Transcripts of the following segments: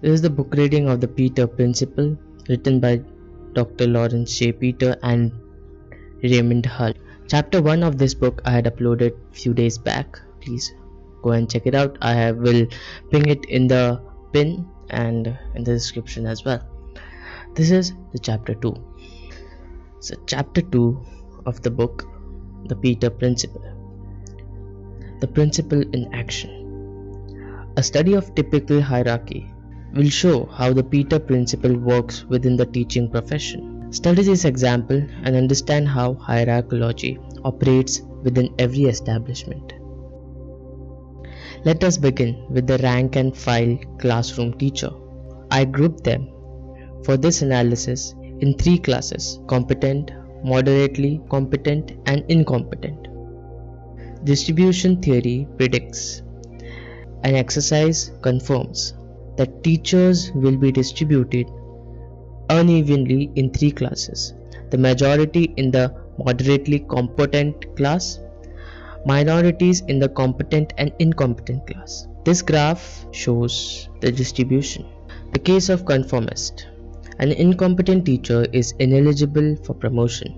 This is the book reading of The Peter Principle, written by Dr. Lawrence J. Peter and Raymond Hull. Chapter 1 of this book I had uploaded few days back. Please go and check it out. Will ping it in the pin and in the description as well. This is the chapter 2. So chapter 2 of the book, The Peter Principle. The principle in action. A study of typical hierarchy will show how the Peter Principle works within the teaching profession. Study this example and understand how hierarchology operates within every establishment. Let us begin with the rank and file classroom teacher. I grouped them for this analysis in 3 classes: competent, moderately competent, and incompetent. Distribution theory predicts. An exercise confirms that teachers will be distributed unevenly in 3 classes: the majority in the moderately competent class, minorities in the competent and incompetent class. This graph shows the distribution. The case of conformist. An incompetent teacher is ineligible for promotion.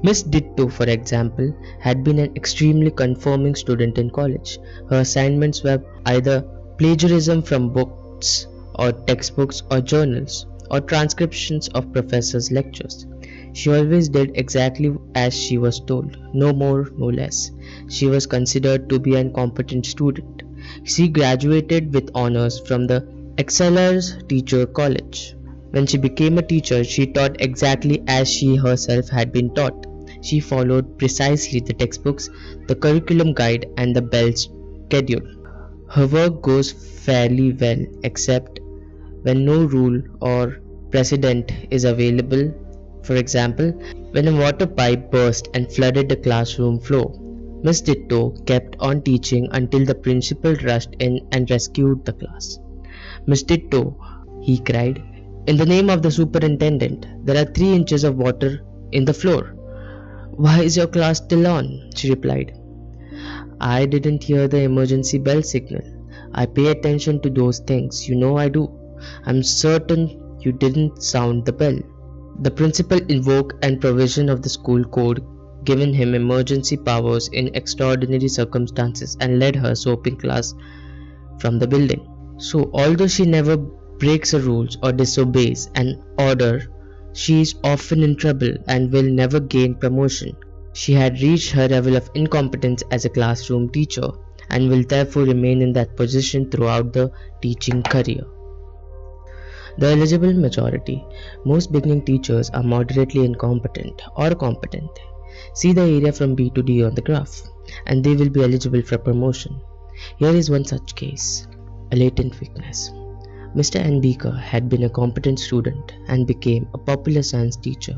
Miss Ditto, for example, had been an extremely conforming student in college. Her assignments were either plagiarism from books or textbooks or journals or transcriptions of professors' lectures. She always did exactly as she was told, no more, no less. She was considered to be an incompetent student. She graduated with honors from the Excellers Teacher College. When she became a teacher, she taught exactly as she herself had been taught. She followed precisely the textbooks, the curriculum guide, and the bell schedule. Her work goes fairly well, except when no rule or precedent is available. For example, when a water pipe burst and flooded the classroom floor, Miss Ditto kept on teaching until the principal rushed in and rescued the class. "Miss Ditto," he cried, "in the name of the superintendent, there are 3 inches of water in the floor." "Why is your class still on?" she replied. "I didn't hear the emergency bell signal. I pay attention to those things, you know I do. I'm certain you didn't sound the bell." The principal invoked and provision of the school code given him emergency powers in extraordinary circumstances and led her soaping class from the building. So although she never breaks the rules or disobeys an order, she is often in trouble and will never gain promotion. She had reached her level of incompetence as a classroom teacher and will therefore remain in that position throughout the teaching career. The eligible majority. Most beginning teachers are moderately incompetent or competent. See the area from B to D on the graph, and they will be eligible for promotion. Here is one such case. A latent weakness. Mr. N. Beaker had been a competent student and became a popular science teacher.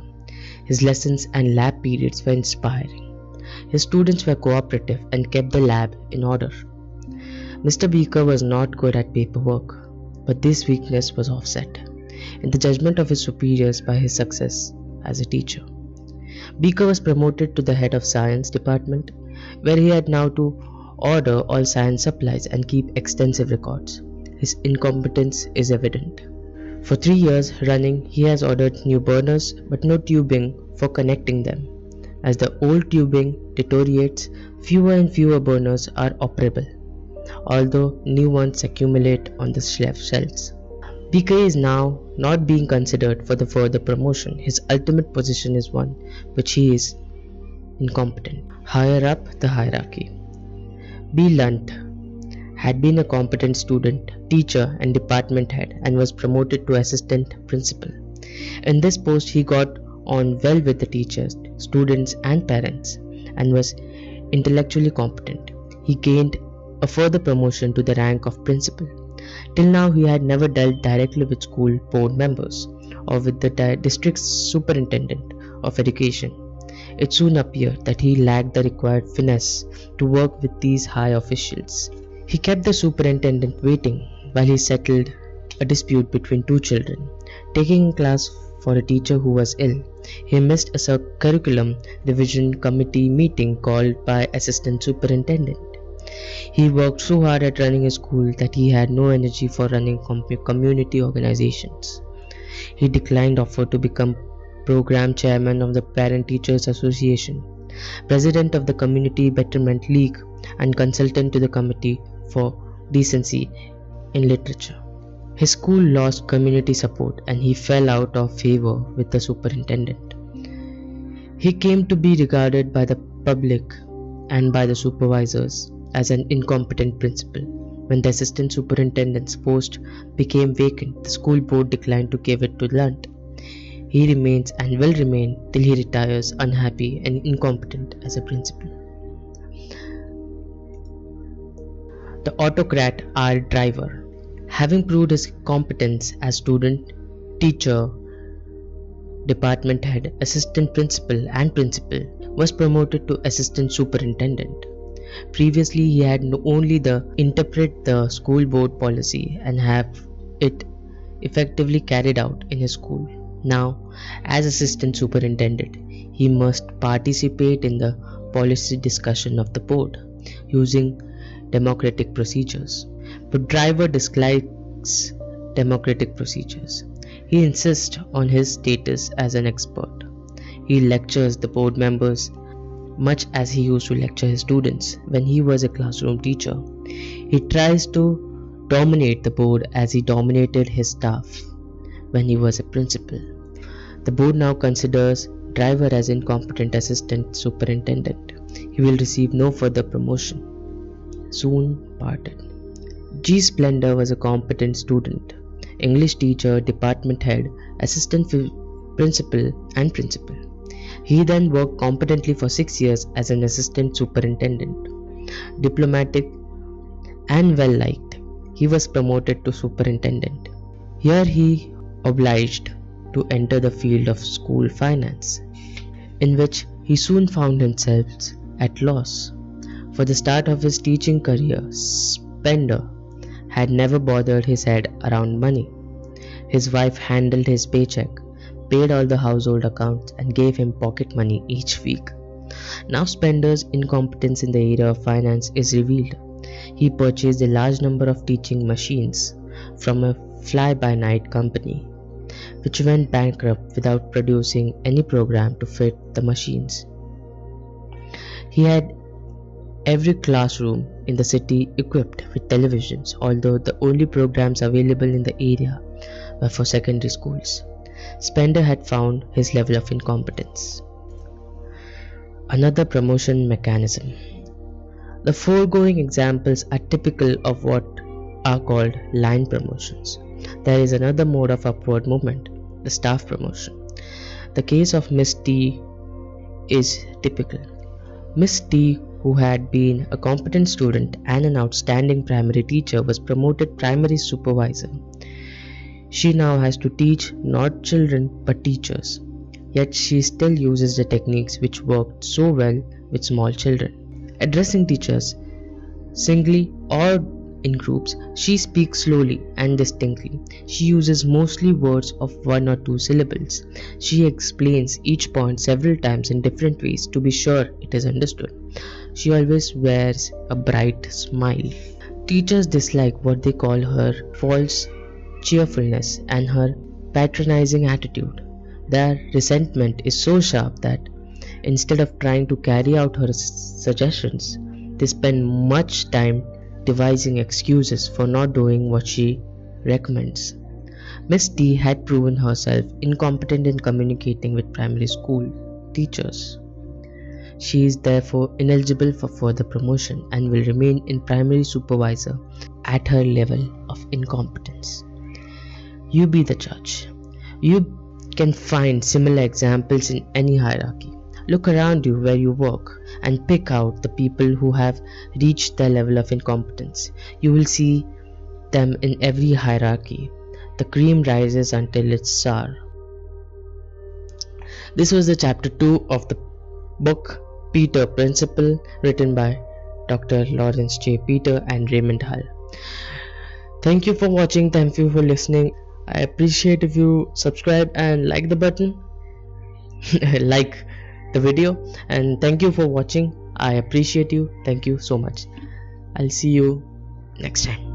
His lessons and lab periods were inspiring. His students were cooperative and kept the lab in order. Mr. Beaker was not good at paperwork, but this weakness was offset, in the judgment of his superiors, by his success as a teacher. Beaker was promoted to the head of science department, where he had now to order all science supplies and keep extensive records. His incompetence is evident. For 3 years running, he has ordered new burners but no tubing for connecting them. As the old tubing deteriorates, fewer and fewer burners are operable, although new ones accumulate on the shelves. Beaker is now not being considered for the further promotion. His ultimate position is one which he is incompetent. Higher up the hierarchy. B. Lunt had been a competent student, teacher, and department head and was promoted to assistant principal. In this post, he got on well with the teachers, students, and parents and was intellectually competent. He gained a further promotion to the rank of principal. Till now, he had never dealt directly with school board members or with the district superintendent of education. It soon appeared that he lacked the required finesse to work with these high officials. He kept the superintendent waiting while he settled a dispute between 2 children. Taking a class for a teacher who was ill, he missed a curriculum revision committee meeting called by assistant superintendent. He worked so hard at running a school that he had no energy for running community organizations. He declined offer to become program chairman of the Parent Teachers Association, president of the Community Betterment League, and consultant to the Committee for Decency in Literature. His school lost community support and he fell out of favor with the superintendent. He came to be regarded by the public and by the supervisors as an incompetent principal. When the assistant superintendent's post became vacant, the school board declined to give it to Lunt. He remains and will remain till he retires unhappy and incompetent as a principal. The autocrat R. Driver. Having proved his competence as student, teacher, department head, assistant principal and principal, was promoted to assistant superintendent. Previously, he had only to interpret the school board policy and have it effectively carried out in his school. Now, as assistant superintendent, he must participate in the policy discussion of the board using democratic procedures. But Driver dislikes democratic procedures. He insists on his status as an expert. He lectures the board members much as he used to lecture his students when he was a classroom teacher. He tries to dominate the board as he dominated his staff when he was a principal. The board now considers Driver as incompetent assistant superintendent. He will receive no further promotion. Soon parted. G. Splendor was a competent student, English teacher, department head, assistant principal and principal. He then worked competently for 6 years as an assistant superintendent. Diplomatic and well liked, he was promoted to superintendent. Here he obliged to enter the field of school finance, in which he soon found himself at loss. For the start of his teaching career, Spender had never bothered his head around money. His wife handled his paycheck, paid all the household accounts, and gave him pocket money each week. Now Spender's incompetence in the area of finance is revealed. He purchased a large number of teaching machines from a fly-by-night company, which went bankrupt without producing any program to fit the machines. He had every classroom in the city equipped with televisions, although the only programs available in the area were for secondary schools. Spender had found his level of incompetence. Another promotion mechanism. The foregoing examples are typical of what are called line promotions. There is another mode of upward movement, the staff promotion. The case of Miss T is typical. Miss T, who had been a competent student and an outstanding primary teacher, was promoted primary supervisor. She now has to teach not children but teachers, yet she still uses the techniques which worked so well with small children. Addressing teachers singly or in groups, she speaks slowly and distinctly. She uses mostly words of 1 or 2 syllables. She explains each point several times in different ways to be sure it is understood. She always wears a bright smile. Teachers dislike what they call her false cheerfulness and her patronizing attitude. Their resentment is so sharp that instead of trying to carry out her suggestions, they spend much time devising excuses for not doing what she recommends. Miss T had proven herself incompetent in communicating with primary school teachers. She is therefore ineligible for further promotion and will remain in primary supervisor at her level of incompetence. You be the judge. You can find similar examples in any hierarchy. Look around you where you work and pick out the people who have reached their level of incompetence. You will see them in every hierarchy. The cream rises until it's sour. This was the chapter 2 of the book Peter Principle, written by Dr. Lawrence J. Peter and Raymond Hull. Thank you for watching. Thank you for listening. I appreciate if you subscribe and like the button. Like the video, and thank you for watching. I appreciate you. Thank you so much. I'll see you next time.